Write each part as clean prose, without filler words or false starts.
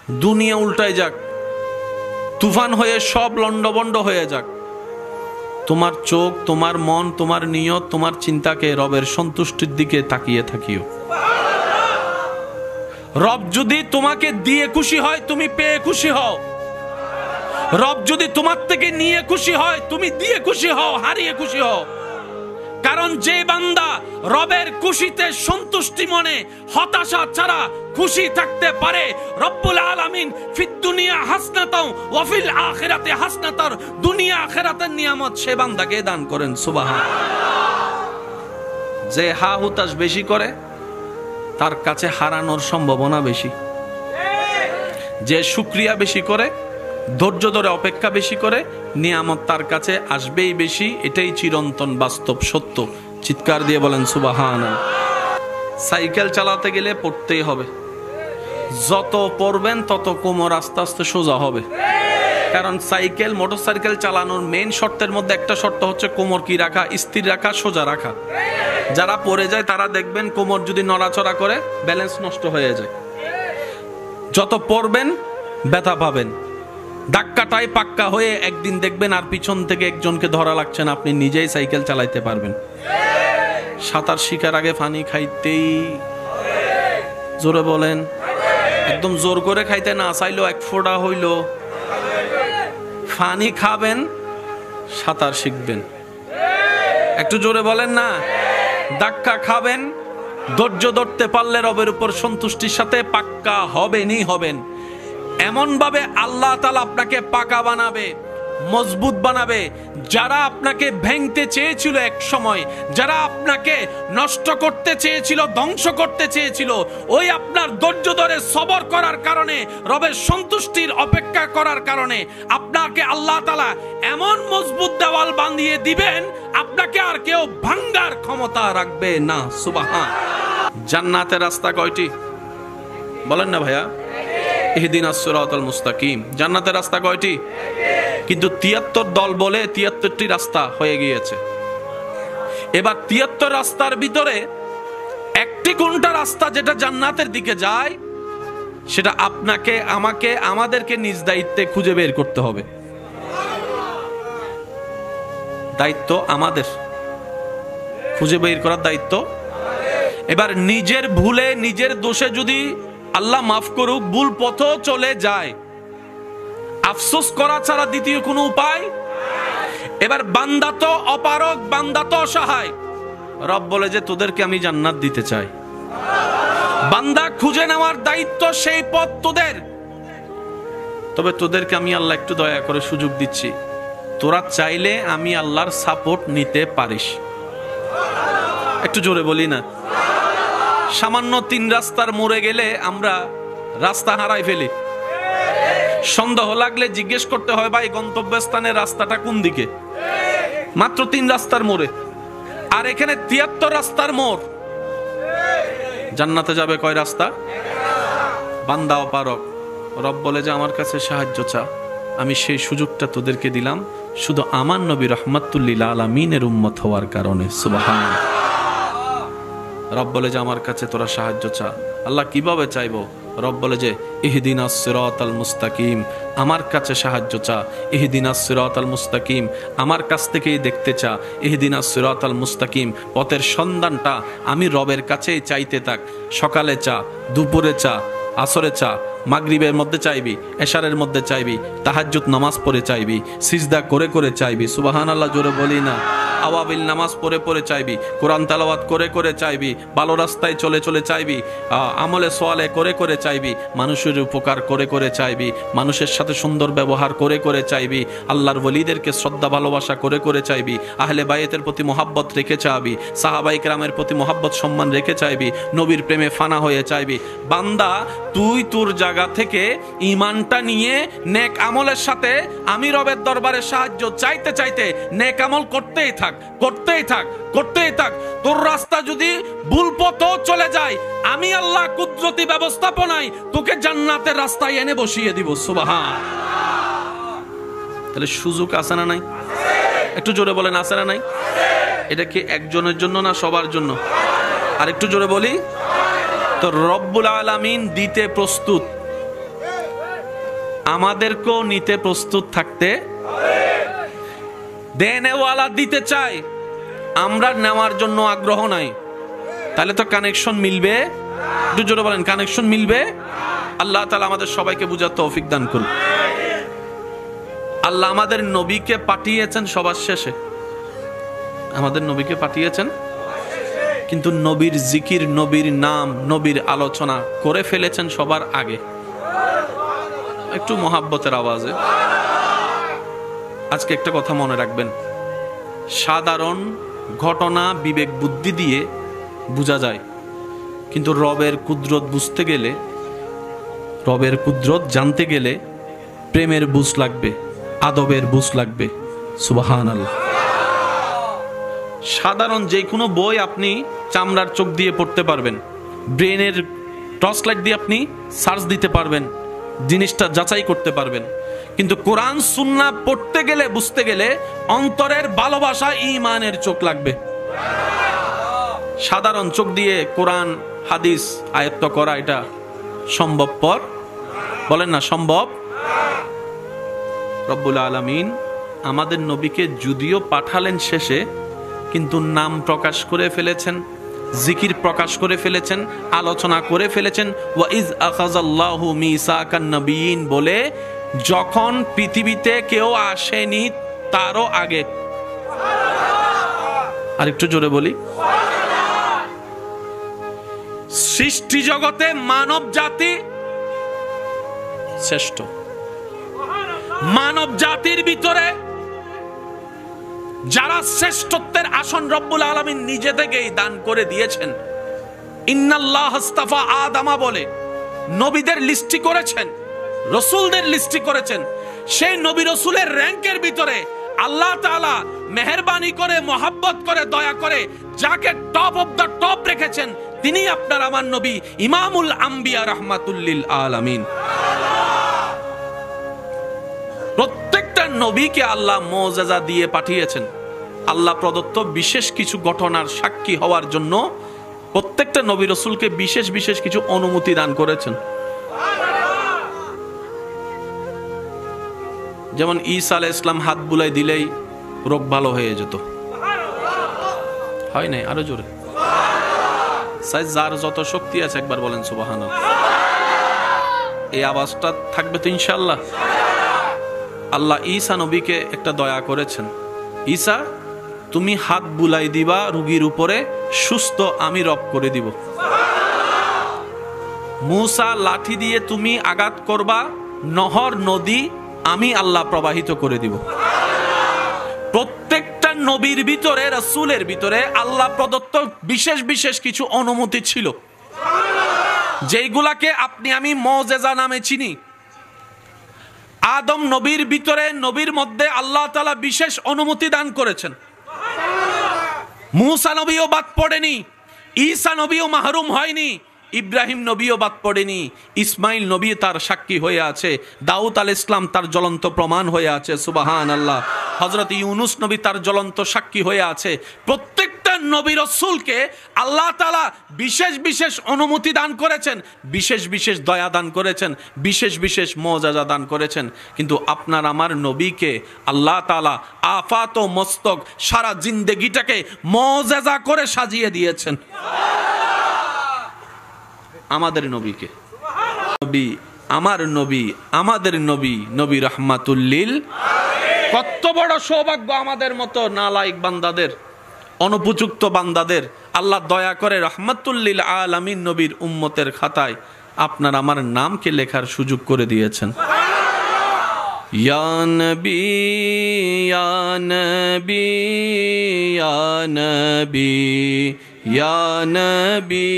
দুনিয়া উল্টায় যাক, তুফান হয়ে সব লন্ডভন্ড হয়ে যাক, তোমার চোখ, তোমার মন, তোমার নিয়ত, তোমার চিন্তাকে রবের সন্তুষ্টির দিকে তাকিয়ে থাকিও। রব যদি তোমাকে দিয়ে খুশি হয়, তুমি পেয়ে খুশি হও। রব যদি তোমার থেকে নিয়ে খুশি হয়, তুমি দিয়ে খুশি হও, হারিয়ে খুশি হও। কারণ যে বান্দা রবের খুশিতে সন্তুষ্টি মনে হতাশা ছাড়া খুশি থাকতে পারে, রব্বুল আলামিন ফিদ দুনিয়া হাসনাতাও ওয়া ফিল আখিরাতি হাসনাতার, দুনিয়া আখিরাতের নিয়ামত সে বান্দাকে দান করেন। সুবহানাল্লাহ। যে হা হুতাশ বেশি করে তার কাছে হারানোর সম্ভাবনা বেশি। যে শুকরিয়া বেশি করে, ধৈর্য ধরে অপেক্ষা বেশি করে, নিয়ামত তার কাছে আসবেই বেশি। এটাই চিরন্তন বাস্তব সত্য। চিৎকার দিয়ে বলেন সুবহানাল্লাহ। সাইকেল চালাতে গেলে পড়তেই হবে। যত পড়বেন তত কোমর আস্তে আস্তে সোজা হবে। কারণ সাইকেল, মোটরসাইকেল চালানোর মেইন শর্তের মধ্যে একটা শর্ত হচ্ছে কোমর কি রাখা, স্থির রাখা, সোজা রাখা। যারা পড়ে যায় তারা দেখবেন কোমর যদি নড়াচড়া করে ব্যালেন্স নষ্ট হয়ে যায়। যত পড়বেন ব্যথা পাবেন। ধাক্কাটাই পাক্কা হয়ে একদিন দেখবেন আর পিছন থেকে একজনকে ধরা লাগছে না, আপনি নিজেই সাইকেল চালাইতে পারবেন। সাঁতার শিখার আগে পানি খাইতেই, জোরে বলেন, একদম জোর করে খাইতে না চাইলেও এক ফোঁটা হইল পানি খাবেন, সাঁতার শিখবেন। একটু জোরে বলেন না। ধাক্কা খাবেন, ধৈর্য ধরতে পারলে রবের উপর সন্তুষ্টির সাথে পাক্কা হবেনই হবেন। এমন ভাবে আল্লাহ তাআলা আপনাকে পাকা বানাবে, মজবুত বানাবে। যারা আপনাকে ভেঙতে চেয়েছিল এক সময়, যারা আপনাকে নষ্ট করতে চেয়েছিল, ধ্বংস করতে চেয়েছিল, ওই আপনার ধৈর্য ধরে সবর করার কারণে, রবের সন্তুষ্টির অপেক্ষা করার কারণে আপনাকে আল্লাহ তাআলা এমন মজবুত দেওয়াল বাঁধিয়ে দিবেন, আপনাকে আর কেউ ভাঙার ক্ষমতা রাখবে না। সুবহান। জান্নাতের রাস্তা কয়টি বলেন না ভাইয়া? ইহদিনাস সিরাতাল মুস্তাকিম। জান্নাতের রাস্তা কয়টি? কিন্তু ৭৩ দল বলে ৭৩টি রাস্তা হয়ে গিয়েছে। এবার ৭৩ রাস্তার ভিতরে একটি কোনটা রাস্তা যেটা জান্নাতের দিকে যায়, সেটা আপনাকে, আমাকে, আমাদেরকে নিজ দায়িত্বে খুঁজে বের করতে হবে। দায়িত্ব আমাদের, খুঁজে বের করার দায়িত্ব। এবার নিজের ভুলে, নিজের দোষে যদি আল্লাহ মাফ করুক ভুল পথ চলে যায়, আফসোস করা ছাড়া দ্বিতীয় কোনো উপায়। এবার বান্দা তো অপারগ, বান্দা তো অসহায়। রব বলে যে তোদেরকে আমি জান্নাত দিতে চাই। বান্দা খুঁজে নেওয়ার দায়িত্ব, সেই পথ তোদের। তবে তোদেরকে আমি আল্লাহ একটু দয়া করে সুযোগ দিচ্ছি, তোরা চাইলে আমি আল্লাহর সাপোর্ট নিতে পারিস। একটু জোরে বলি না। সামান্য ৩ রাস্তার মোড়ে গেলে আমরা রাস্তা হারাই ফেলি। সন্দেহ লাগলে জিজ্ঞেস করতে হয়, ভাই গন্তব্যস্থানের রাস্তাটা কোন দিকে? মাত্র ৩ রাস্তার মোড়ে। আর এখানে ৭৩ রাস্তার মোড়। জান্নাতে যাবে কয় রাস্তা? বান্দা অপারগ। রব বলে যে আমার কাছে সাহায্য চা, আমি সেই সুযোগটা তোদেরকে দিলাম শুধু আমার নবী রাহমাতুল লিল আলামিনের উম্মত হওয়ার কারণে। সুবহানাল্লাহ। রব বলে যে আমার কাছে তোরা সাহায্য চা। আল্লাহ কিভাবে চাইবো? রব বলে যে ইহদিনাস সিরাতাল মুস্তাকিম, আমার কাছে সাহায্য চা। ইহদিনাস সিরাতাল মুস্তাকিম, আমার কাছ থেকেই দেখতে চা। ইহদিনাস সিরাতাল মুস্তাকিম, পথের সন্ধানটা আমি রবের কাছেই চাইতে থাক। সকালে চা, দুপুরে চা, আসরে চা, মাগরিবের মধ্যে চাইবি, এশারের মধ্যে চাইবি, তাহাজ্জুদ নামাজ পড়ে চাইবি, সিজদা করে করে চাইবি। সুবহানাল্লাহ জোরে বলি না। আওয়াবিল নামাজ পড়ে পড়ে চাইবি, কোরআন তেলাওয়াত করে করে চাইবি, ভালো রাস্তায় চলে চলে চাইবি, আমলে সোয়ালে করে করে চাইবি, মানুষের উপকার করে করে চাইবি, মানুষের সাথে সুন্দর ব্যবহার করে করে চাইবি, আল্লাহর ওলিদেরকে শ্রদ্ধা ভালোবাসা করে করে চাইবি, আহলে বায়েতের প্রতি মহাব্বত রেখে চাইবি, সাহাবায়ে কেরামের প্রতি মহাব্বত সম্মান রেখে চাইবি, নবীর প্রেমে ফানা হয়ে চাইবি। বান্দা তুই তোর জায়গা থেকে ঈমানটা নিয়ে নেক আমলের সাথে আমি রবের দরবারে সাহায্য চাইতে চাইতে নেক আমল করতেই থাক, করতেই থাক, করতেই থাক। তোর রাস্তা যদি ভুল পথেও চলে যায়, আমি আল্লাহ কুদরতি ব্যবস্থাপনায় তোকে জান্নাতের রাস্তায় এনে বসিয়ে দিব। সুবহান। তাহলে সুযোগ আছে না নাই? একটু জোরে বলেন, আছে না নাই? এটা কি একজনের জন্য না সবার জন্য? আর একটু জোরে বলি তো, রব্বুল আলামিন দিতে প্রস্তুত। আমাদেরকেও নিতে প্রস্তুত থাকতে, দেনেওয়ালা দিতে চাই, আমরা নেওয়ার জন্য আগ্রহ নাই, তাহলে তো কানেকশন মিলবে? একটু জোরে বলেন, কানেকশন মিলবে? আল্লাহ তাআলা আমাদের সবাইকে বুঝার তৌফিক দান করুন। আল্লাহ আমাদের নবীকে পাঠিয়েছেন সবার শেষে, আমাদের নবীকে পাঠিয়েছেন, কিন্তু নবীর জিকির, নবীর নাম, নবীর আলোচনা করে ফেলেছেন সবার আগে। একটু মহাব্বতের আওয়াজে আজকে একটা কথা মনে রাখবেন, সাধারণ ঘটনা বিবেক বুদ্ধি দিয়ে বোঝা যায়, কিন্তু রবের কুদরত বুঝতে গেলে, রবের কুদরত জানতে গেলে প্রেমের বুঝ লাগবে, আদবের বুঝ লাগবে। সুবহানাল্লাহ। সাধারণ যে কোনো বই আপনি চামড়ার চোখ দিয়ে পড়তে পারবেন, ব্রেনের টর্চ লাইট দিয়ে আপনি সার্চ দিতে পারবেন, জিনিসটা যাচাই করতে পারবেন, কিন্তু কোরআন সুন্নাহ পড়তে গেলে, বুঝতে গেলে অন্তরের ভালোবাসা, ঈমানের চোখ লাগবে। সাধারণ চোখ দিয়ে কোরআন হাদিস আয়ত্ত করা এটা সম্ভবপর? বলেন না সম্ভব? রব্বুল আলামিন আমাদের নবীকে যদিও পাঠালেন শেষে, কিন্তু নাম প্রকাশ করে ফেলেছেন, জিকির প্রকাশ করে ফেলেছেন, আলোচনা করে ফেলেছেন। ওয়া ইজ আখাযাল্লাহু মিসাকান নবিয়িন বলে যখন পৃথিবীতে কেউ আসেনি তারও আগে। আরেকটু জোরে বলি, সৃষ্টি জগতে মানব জাতি শ্রেষ্ঠ। মানব জাতির ভিতরে যারা শ্রেষ্ঠত্বের আসন রব্বুল আলামিন নিজে থেকেই দান করে দিয়েছেন। ইন্নাল্লাহ আস্তাফা আদামা বলে নবীদের লিস্টি করেছেন, রসুলদের লিস্টি করেছেন। সেই নবী রসুলের র্যাঙ্কের ভিতরে আল্লাহ তাআলা মেহেরবানি করে, মোহাব্বত করে, দয়া করে যাকে টপ অফ দ্য টপ রেখেছেন তিনি আপনার আমার নবী ইমামুল আম্বিয়া রাহমাতুল লিল আলামিন। প্রত্যেকটা নবীকে আল্লাহ মুআজিজা দিয়ে পাঠিয়েছেন। আল্লাহ প্রদত্ত বিশেষ কিছু ঘটনার সাক্ষী হওয়ার জন্য প্রত্যেকটা নবী রাসূলকে বিশেষ বিশেষ কিছু অনুমতি দান করেছেন। যেমন ঈসা আলাইহিস সালাম হাত বুলাই দিলেই রোগ ভালো হয়ে যেত, হয় নাই? আরো জোরে, যার যত শক্তি আছে একবার বলেন সুবহানাল্লাহ। এই আওয়াজটা থাকবে তো ইনশাআল্লাহ। আল্লাহ ঈসা নবীকে একটা দয়া করেছেন, ঈসা তুমি হাত বুলাই দিবা রোগীর উপরে, সুস্থ আমি রব করে দিব। মূসা লাঠি দিয়ে তুমি আঘাত করবা, নহর নদী আমি আল্লাহ প্রবাহিত করে দিব। প্রত্যেকটা নবীর ভিতরে, রাসূলের ভিতরে আল্লাহ প্রদত্ত বিশেষ বিশেষ কিছু অনুমতি ছিল, যেইগুলাকে আপনি আমি মুআজিজা নামে চিনি। আদম নবীর ভিতরে, নবীর মধ্যে আল্লাহ তাআলা বিশেষ অনুমতি দান করেছেন। মূসা নবীও বাদ পড়েনি, ঈসা নবীও মাহরুম হয়নি, ইব্রাহিম নবীও বাদ পড়েনি, ইসমাইল নবী তার সাক্ষী হয়ে আছে, দাউদ আলাইহিস সালাম তার জ্বলন্ত প্রমাণ হয়ে আছে। সুবহানাল্লাহ। হযরত ইউনুস নবী তার জ্বলন্ত সাক্ষী হয়ে আছে। প্রত্যেকটা নবী রাসূলকে আল্লাহ তাআলা বিশেষ বিশেষ অনুমতি দান করেছেন, বিশেষ বিশেষ দয়া দান করেছেন, বিশেষ বিশেষ মুআজিজা দান করেছেন। কিন্তু আপনার আমার নবীকে আল্লাহ তাআলা আফাত ও মস্তক সারা জিন্দেগিটাকে মুআজিজা করে সাজিয়ে দিয়েছেন। আমাদের নবীকে, নবী আমার নবী, আমাদের নবী, নবী রাহমাতুল লিল আলামিন। কত বড় সৌভাগ্য আমাদের মতো নালায়েক বান্দাদের, অনুপযুক্ত বান্দাদের আল্লাহ দয়া করে রাহমাতুল লিল আলামিন নবীর উম্মতের খাতায় আপনার আমার নামকে লেখার সুযোগ করে দিয়েছেন। ইয়া নবী ইয়া নবী ইয়া নবী ইয়া নবী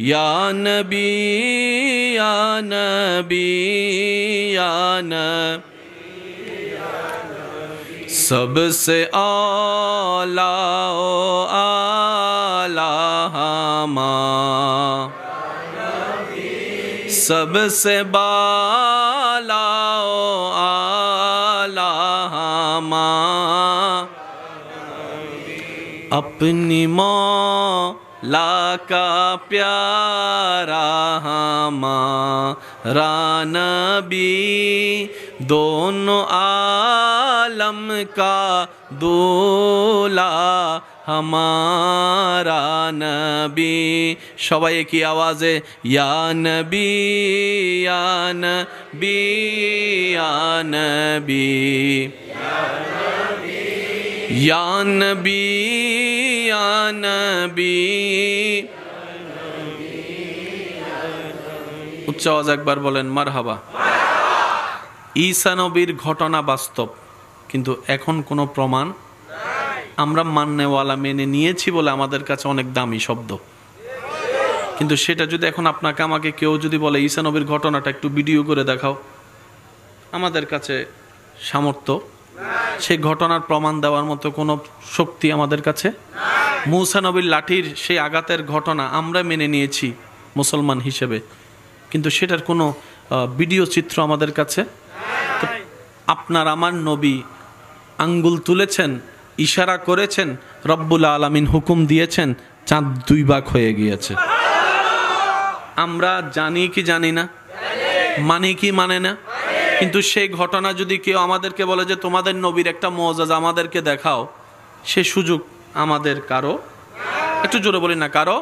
ইয়া নবী ইয়া নবী ইয়া নবী सबसे आला ओ आला हमा, सबसे बाला ओ आला हमा, अपनी मौला का प्यारा हमा, नबी दोनों आलम का दूल्हा हमारा नबी। সবাই কি আওয়াজে ইয়া নবী ইয়া নবী ইয়া নবী ইয়া নবী ইয়া নবী। উচ্চ আওয়াজ একবার বলেন মারহাবা। ঈসা নবীর ঘটনা বাস্তব, কিন্তু এখন কোনো প্রমাণ আমরা মাননেওয়ালা মেনে নিয়েছি বলে আমাদের কাছে অনেক দামি শব্দ। কিন্তু সেটা যদি এখন আপনাকে আমাকে কেউ যদি বলে ঈসা নবীর ঘটনাটা একটু ভিডিও করে দেখাও, আমাদের কাছে সামর্থ্য সেই ঘটনার প্রমাণ দেওয়ার মতো কোনো শক্তি আমাদের কাছে। মূসা নবীর লাঠির সেই আঘাতের ঘটনা আমরা মেনে নিয়েছি মুসলমান হিসেবে, কিন্তু সেটার কোনো ভিডিও চিত্র আমাদের কাছে। আপনার আমার নবী আঙ্গুল তুলেছেন, ইশারা করেছেন, রব্বুল আলামিন হুকুম দিয়েছেন, চাঁদ 2 ভাগ হয়ে গিয়েছে। আমরা জানি কি জানি না, মানি কি মানে না, কিন্তু সেই ঘটনা যদি কেউ আমাদেরকে বলে যে তোমাদের নবীর একটা মুআজিজা আমাদেরকে দেখাও, সে সুযোগ আমাদের কারো, একটু জোরে বলি না কারো।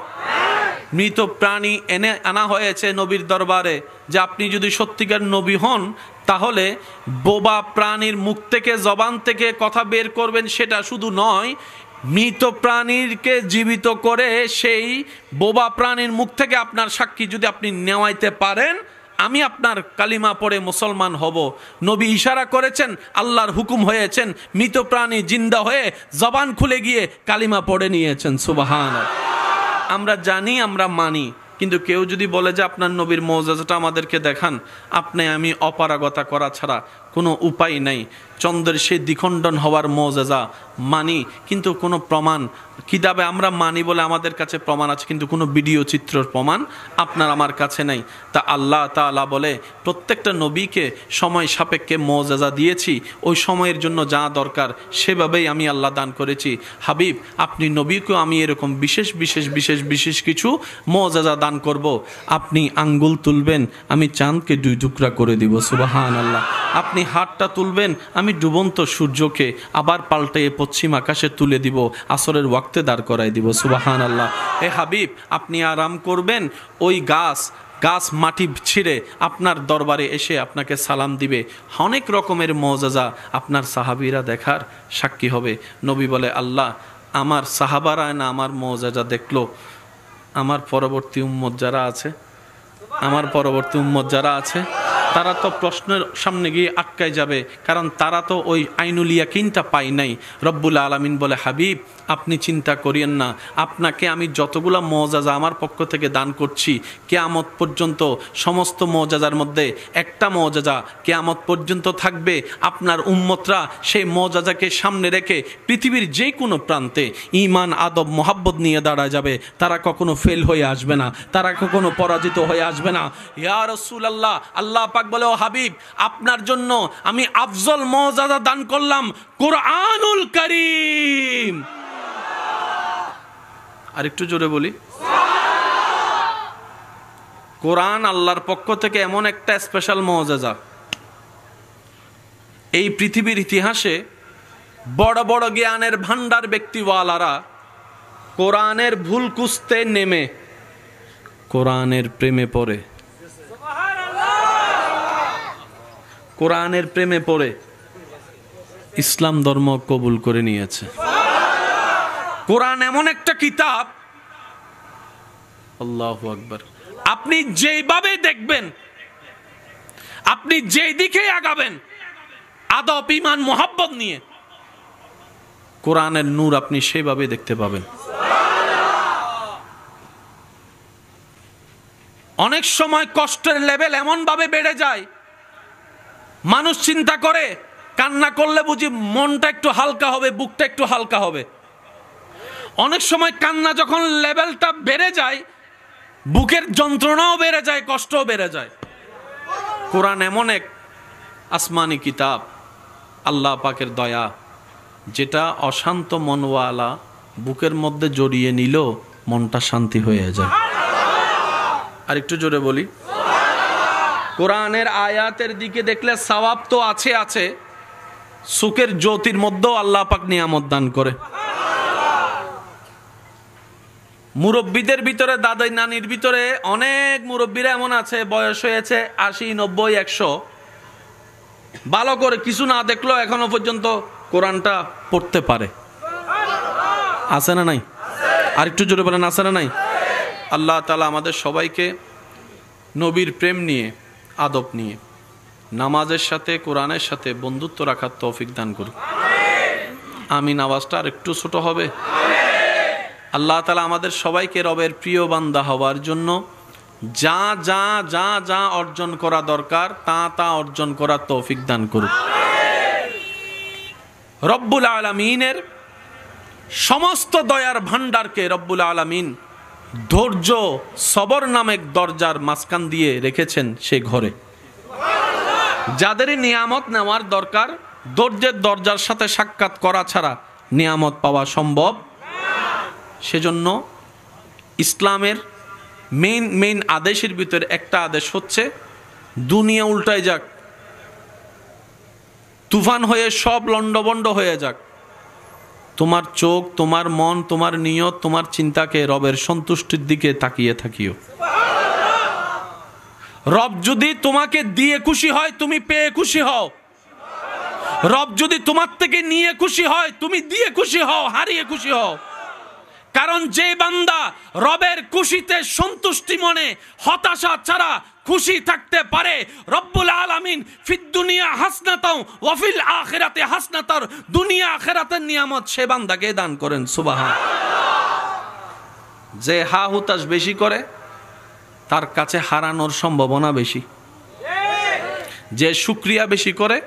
মৃত প্রাণী এনে আনা হয়েছে নবীর দরবারে যে আপনি যদি সত্যিকার নবী হন তাহলে বোবা প্রাণীর মুখ থেকে জবান থেকে কথা বের করবেন, সেটা শুধু নয়, মৃত প্রাণীকে জীবিত করে সেই বোবা প্রাণীর মুখ থেকে আপনার সাক্ষী যদি আপনি নেওয়াইতে পারেন, আমি আপনার কালিমা পড়ে মুসলমান হব। নবী ইশারা করেছেন, আল্লাহর হুকুম হয়েছেন, মৃত প্রাণী জিন্দা হয়ে জবান খুলে গিয়ে কালিমা পড়ে নিয়েছেন। সুবহানাল্লাহ। আমরা জানি, আমরা মানি, কিন্তু কেউ যদি বলে যে আপনার নবীর মুআজিজাটা আমাদেরকে দেখান, আপনি আমি অপারগতা করা ছাড়া কোনো উপায় নাই। চন্দ্রের সেই দ্বিখণ্ডন হওয়ার মুআজিজা মানি, কিন্তু কোনো প্রমাণ কিতাবে আমরা মানি বলে আমাদের কাছে প্রমাণ আছে, কিন্তু কোনো ভিডিও চিত্রের প্রমাণ আপনার আমার কাছে নাই। তা আল্লাহ তাআলা বলে প্রত্যেকটা নবীকে সময় সাপেক্ষে মুআজিজা দিয়েছি, ওই সময়ের জন্য যা দরকার সেভাবেই আমি আল্লাহ দান করেছি। হাবিব আপনি নবীকেও আমি এরকম বিশেষ বিশেষ বিশেষ বিশেষ কিছু মুআজিজা দান করব। আপনি আঙ্গুল তুলবেন, আমি চাঁদকে 2 টুকরা করে দিব। সুবহানাল্লাহ। আপনি হাতটা তুলবেন, আমি ডুবন্ত সূর্যকে আবার পাল্টে পশ্চিম আকাশে তুলে দিব, আসরের ওয়াক্তে দাঁড় করাই দিব। সুবহানাল্লাহ। এ হাবিব আপনি আরাম করবেন, ওই গাছ মাটি ছিঁড়ে আপনার দরবারে এসে আপনাকে সালাম দিবে। অনেক রকমের মুআজিজা আপনার সাহাবীরা দেখার সাক্ষী হবে। নবী বলে আল্লাহ আমার সাহাবারা না আমার মুআজিজা দেখলো, আমার পরবর্তী উম্মত যারা আছে তারা তো প্রশ্নের সামনে গিয়ে আটকায় যাবে, কারণ তারা তো ওই আইনুল ইয়াকিনটা পায় নাই। রব্বুল আলামিন বলে হাবিব আপনি চিন্তা করিয়েন না, আপনাকে আমি যতগুলা মুআজিজা আমার পক্ষ থেকে দান করছি, কিয়ামত পর্যন্ত সমস্ত মুআজিজার মধ্যে একটা মুআজিজা কিয়ামত পর্যন্ত থাকবে। আপনার উম্মতরা সেই মুআজিজাকে সামনে রেখে পৃথিবীর যে কোনো প্রান্তে ঈমান আদব মোহাব্বত নিয়ে দাঁড়ায় যাবে। তারা কখনো ফেল হয়ে আসবে না, তারা কখনো পরাজিত হয়ে আসবে না। ইয়া রাসূলুল্লাহ, আল্লাহ পাক বলে ও হাবিব আপনার জন্য আমি আফজল মুআজিজা দান করলাম কুরআনুল কারীম। আর একটু জোরে বলি কোরআন আল্লাহর পক্ষ থেকে এমন একটা স্পেশাল মুআজিজা, এই পৃথিবীর ইতিহাসে বড় বড় জ্ঞানের ভান্ডার ব্যক্তিওয়ালারা কোরআনের ভুল কুস্তে নেমে কোরআনের প্রেমে পড়ে, কোরআনের প্রেমে পড়ে ইসলাম ধর্ম কবুল করে নিয়েছে। কোরআন এমন একটা কিতাব, আল্লাহু আকবার, আপনি যেইভাবে দেখবেন, আপনি যেই দিকে আগাবেন আদব ঈমান মোহাব্বত নিয়ে, কোরআনের নূর আপনি সেইভাবে দেখতে পাবেন। অনেক সময় কষ্টের লেভেল এমন ভাবে বেড়ে যায়, মানুষ চিন্তা করে কান্না করলে বুঝি মনটা একটু হালকা হবে, বুকটা একটু হালকা হবে। অনেক সময় কান্না যখন লেভেলটা বেড়ে যায়, বুকের যন্ত্রণাও বেড়ে যায়, কষ্টও বেড়ে যায়। কোরআন এমন এক আসমানি কিতাব, আল্লাহ পাকের দয়া, যেটা অশান্ত মনওয়ালা বুকের মধ্যে জড়িয়ে নিল মনটা শান্তি হয়ে যায়। আর একটু জোরে বলি কোরআনের আয়াতের দিকে দেখলে সওয়াব তো আছে আছে, সুখের জ্যোতির মধ্যেও আল্লাহ পাক নিয়ামত দান করে। মুরব্বীদের ভিতরে, দাদাই নানির ভিতরে অনেক মুরব্বীরা এমন আছে, বয়স হয়েছে 80, 90, 100, ভালো করে কিছু না দেখলো এখনো পর্যন্ত কোরআনটা পড়তে পারে। আছে না নাই? আর একটু জোরে বলেন, আছে না নাই? আল্লাহ তাআলা আমাদের সবাইকে নবীর প্রেম নিয়ে, আদব নিয়ে, নামাজের সাথে, কোরআনের সাথে বন্ধুত্ব রাখার তৌফিক দান করুন। আমিন। আওয়াজটা আর একটু ছোট হবে। আল্লাহ তাআলা আমাদের সবাইকে রবের প্রিয় বান্দা হওয়ার জন্য যা যা যা যা অর্জন করা দরকার তা তা অর্জন করার তৌফিক দান করুন। রব্বুল আলামিনের সমস্ত দয়ার ভান্ডারকে রব্বুল আলামিন ধৈর্য, সবর নামক দরজার মাঝখান দিয়ে রেখেছেন সে ঘরে। যাদের নিয়ামত নেওয়ার দরকার, ধৈর্যের দরজার সাথে সাক্ষাৎ করা ছাড়া নিয়ামত পাওয়া সম্ভব। সেজন্য ইসলামের মেইন আদেশের ভিতরে একটা আদেশ হচ্ছে দুনিয়া উল্টায় যাক, তুফান হয়ে সব লন্ডভন্ড হয়ে যাক, তোমার চোখ, তোমার মন, তোমার নিয়ত, তোমার চিন্তাকে রবের সন্তুষ্টির দিকে তাকিয়ে থাকিও। রব যদি তোমাকে দিয়ে খুশি হয়, তুমি পেয়ে খুশি হও। রব যদি তোমার থেকে নিয়ে খুশি হয়, তুমি দিয়ে খুশি হও, হারিয়ে খুশি হও। কারণ যে বান্দা রবের খুশিতে সন্তুষ্টি মনে, হতাশা ছাড়া খুশি থাকতে পারে, রব্বুল আলামিন ফিদ দুনিয়া হাসনাতাও ওয়া ফিল আখিরাতি হাসনাতার, দুনিয়া আখিরাতের নিয়ামত সে বান্দাকে দান করেন। সুবহান। যে হা হুতাশ বেশি করে তার কাছে হারানোর সম্ভাবনা বেশি। যে শুকরিয়া বেশি করে,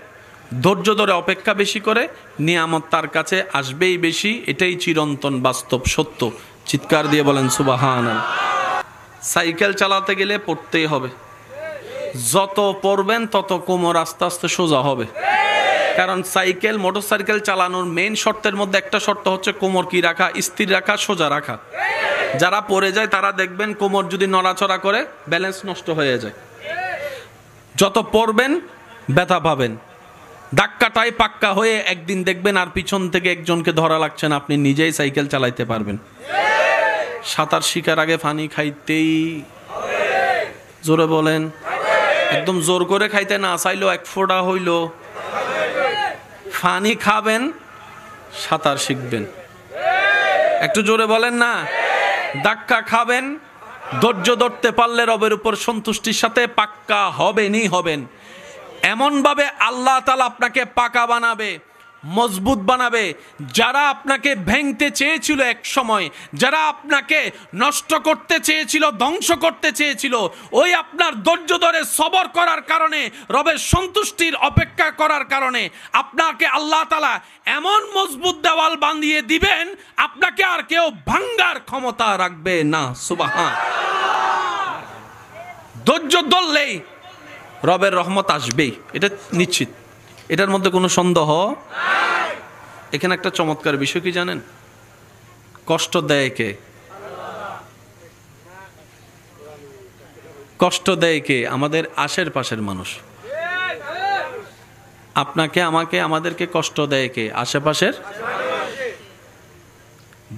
ধৈর্য ধরে অপেক্ষা বেশি করে, নিয়ামত তার কাছে আসবেই বেশি। এটাই চিরন্তন বাস্তব সত্য। চিৎকার দিয়ে বলেন সুবহানাল্লাহ। সাইকেল চালাতে গেলে পড়তেই হবে। যত পড়বেন তত কোমর আস্তে আস্তে সোজা হবে। কারণ সাইকেল, মোটরসাইকেল চালানোর মেইন শর্তের মধ্যে একটা শর্ত হচ্ছে কোমর কি রাখা, স্থির রাখা, সোজা রাখা। যারা পড়ে যায় তারা দেখবেন কোমর যদি নড়াচড়া করে ব্যালেন্স নষ্ট হয়ে যায়। যত পড়বেন ব্যথা পাবেন। ধাক্কাটাই পাক্কা হয়ে একদিন দেখবেন আর পিছন থেকে একজনকে ধরা লাগছে না, আপনি নিজেই সাইকেল চালাইতে পারবেন। সাঁতার শিকার আগে পানি খাইতেই, জোরে বলেন, একদম জোর করে খাইতে না চাইলেও এক ফোঁটা হইল পানি খাবেন, সাঁতার শিখবেন। একটু জোরে বলেন না। ধাক্কা খাবেন, ধৈর্য ধরতে পারলে রবের উপর সন্তুষ্টির সাথে পাক্কা হবেনই হবেন। এমনভাবে আল্লাহ তাআলা আপনাকে পাকা বানাবে, মজবুত বানাবে। যারা আপনাকে ভেঙতে চেয়েছিল এক সময়, যারা আপনাকে নষ্ট করতে চেয়েছিল, ধ্বংস করতে চেয়েছিল, ওই আপনার ধৈর্য ধরে সবর করার কারণে, রবের সন্তুষ্টির অপেক্ষা করার কারণে আপনাকে আল্লাহ তাআলা এমন মজবুত দেওয়াল বাঁধিয়ে দিবেন, আপনাকে আর কেউ ভাঙ্গার ক্ষমতা রাখবে না। সুবহান। ধৈর্য ধরলেই রবের রহমত আসবেই, এটা নিশ্চিত। এটার মধ্যে কোনো সন্দেহ। এখানে একটা চমৎকার বিষয় কি জানেন? কষ্ট দেয় কে? কষ্ট দেয় কে? আমাদের আশেপাশের মানুষ। আপনাকে, আমাকে, আমাদেরকে কষ্ট দেয় কে? আশেপাশের।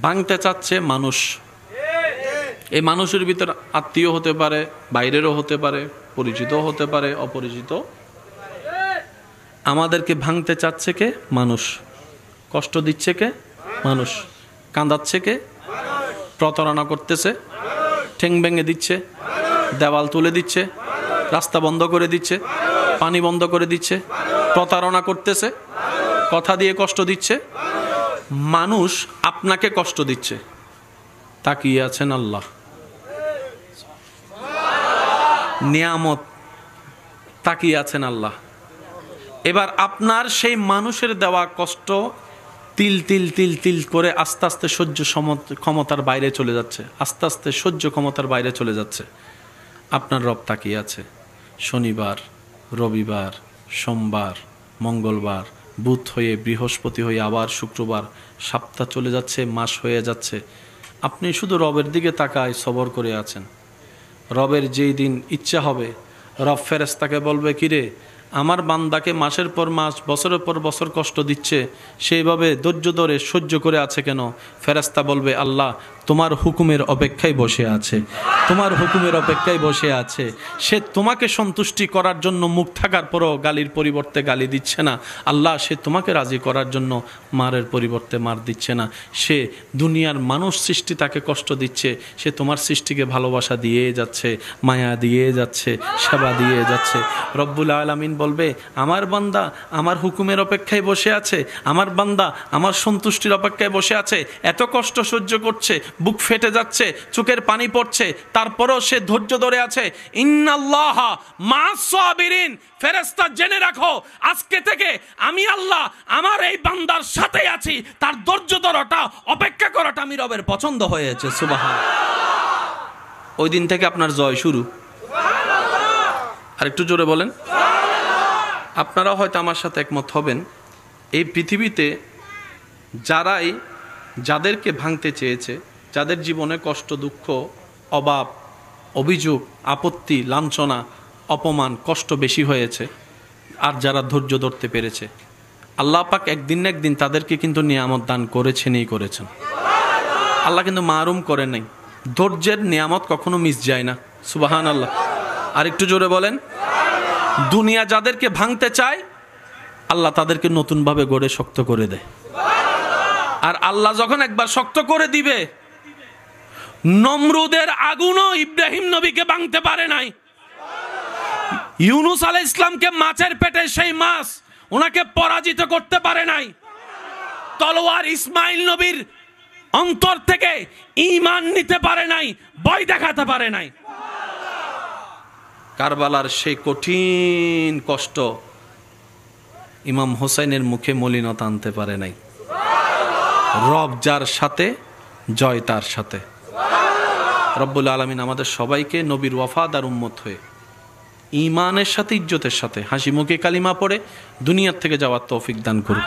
ভাঙতে চাচ্ছে মানুষ। এই মানুষের ভিতর আত্মীয় হতে পারে, বাইরেরও হতে পারে, পরিচিত হতে পারে, অপরিচিত। আমাদেরকে ভাঙতে চাচ্ছে কে? মানুষ। কষ্ট দিচ্ছে কে? মানুষ। কাঁদাচ্ছে কে? প্রতারণা করতেছে, ঠ্যাং ভেঙে দিচ্ছে, দেওয়াল তুলে দিচ্ছে, রাস্তা বন্ধ করে দিচ্ছে, পানি বন্ধ করে দিচ্ছে, প্রতারণা করতেছে, কথা দিয়ে কষ্ট দিচ্ছে। মানুষ আপনাকে কষ্ট দিচ্ছে, তাকিয়ে আছেন আল্লাহ। নিয়ামত, তাকিয়ে আছেন আল্লাহ। এবার আপনার সেই মানুষের দেওয়া কষ্ট তিল তিল তিল তিল করে আস্তে আস্তে সহ্য ক্ষমতার বাইরে চলে যাচ্ছে, আস্তে আস্তে সহ্য ক্ষমতার বাইরে চলে যাচ্ছে। আপনার রব তাকিয়ে আছে। শনিবার, রবিবার, সোমবার, মঙ্গলবার, বুধ হয়ে বৃহস্পতি হয়ে আবার শুক্রবার, সপ্তাহ চলে যাচ্ছে, মাস হয়ে যাচ্ছে। আপনি শুধু রবের দিকে তাকায় সবর করে আছেন। রবের যেই দিন ইচ্ছা হবে রব ফেরেশতাকে বলবে, কিরে আমার বান্দাকে মাসের পর মাস বছরের পর বছর কষ্ট দিচ্ছে, সেইভাবে ধৈর্য ধরে সহ্য করে আছে কেন? ফেরেশতা বলবে, আল্লাহ তোমার হুকুমের অপেক্ষায় বসে আছে, তোমার হুকুমের অপেক্ষায় বসে আছে। সে তোমাকে সন্তুষ্টি করার জন্য মুখ থাকার পরও গালির পরিবর্তে গালি দিচ্ছে না। আল্লাহ সে তোমাকে রাজি করার জন্য মারের পরিবর্তে মার দিচ্ছে না। সে দুনিয়ার মানুষ সৃষ্টি তাকে কষ্ট দিচ্ছে, সে তোমার সৃষ্টিকে ভালোবাসা দিয়ে যাচ্ছে, মায়া দিয়ে যাচ্ছে, সেবা দিয়ে যাচ্ছে। রব্বুল আলামিন বলবে, আমার বান্দা আমার হুকুমের অপেক্ষায় বসে আছে, আমার বান্দা আমার সন্তুষ্টির অপেক্ষায় বসে আছে, এত কষ্ট সহ্য করছে, বুক ফেটে যাচ্ছে, চোখের পানি পড়ছে, তারপরও সে ধৈর্য ধরে আছে। ইন্নাল্লাহা মা'আস সাবিরিন, ফেরেশতা জেনে রাখো আজকে থেকে আমি আল্লাহ আমার এই বান্দার সাথে আছি, তার ধৈর্য ধরাটা অপেক্ষা করাটা আমি রবের পছন্দ হয়েছে। সুবহানাল্লাহ। ওই দিন থেকে আপনার জয় শুরু। আর একটু জোরে বলেন। আপনারা হয়তো আমার সাথে একমত হবেন, এই পৃথিবীতে যাদেরকে ভাঙতে চেয়েছে, যাদের জীবনে কষ্ট, দুঃখ, অভাব, অভিযোগ, আপত্তি, লাঞ্ছনা, অপমান, কষ্ট বেশি হয়েছে, আর যারা ধৈর্য ধরতে পেরেছে, আল্লাহ পাক একদিন না একদিন তাদেরকে কিন্তু নিয়ামত দান করেছেনই করেছেন। আল্লাহ কিন্তু মারুম করে নাই। ধৈর্যের নিয়ামত কখনো মিস যায় না। সুবহানাল্লাহ। আর একটু জোরে বলেন। দুনিয়া যাদেরকে ভাঙতে চায়, আল্লাহ তাদেরকে নতুনভাবে গড়ে শক্ত করে দেয়। আর আল্লাহ যখন একবার শক্ত করে দিবে, নমরুদের আগুনও ইব্রাহিম নবীকে ভাঙতে পারে নাই। ইউনুস আলাইহিস ইসলামকে মাছের পেটে সেই মাছ ওনাকে পরাজিত করতে পারে নাই। তলোয়ার ইসমাইল নবীর অন্তর থেকে ঈমান নিতে পারে নাই, ভয় দেখাতে পারে নাই। কারবালার সেই কঠিন কষ্ট ইমাম হোসেনের মুখে মলিনতা আনতে পারে নাই। রব যার সাথে, জয় তার সাথে। রব্বুল আলামিন আমাদের সবাইকে নবীর ওয়াফাদার উম্মত হয়ে ঈমানের সাথে, ইজ্জতের সাথে, হাসি মুখে কালিমা পড়ে দুনিয়ার থেকে যাওয়ার তৌফিক দান করুন।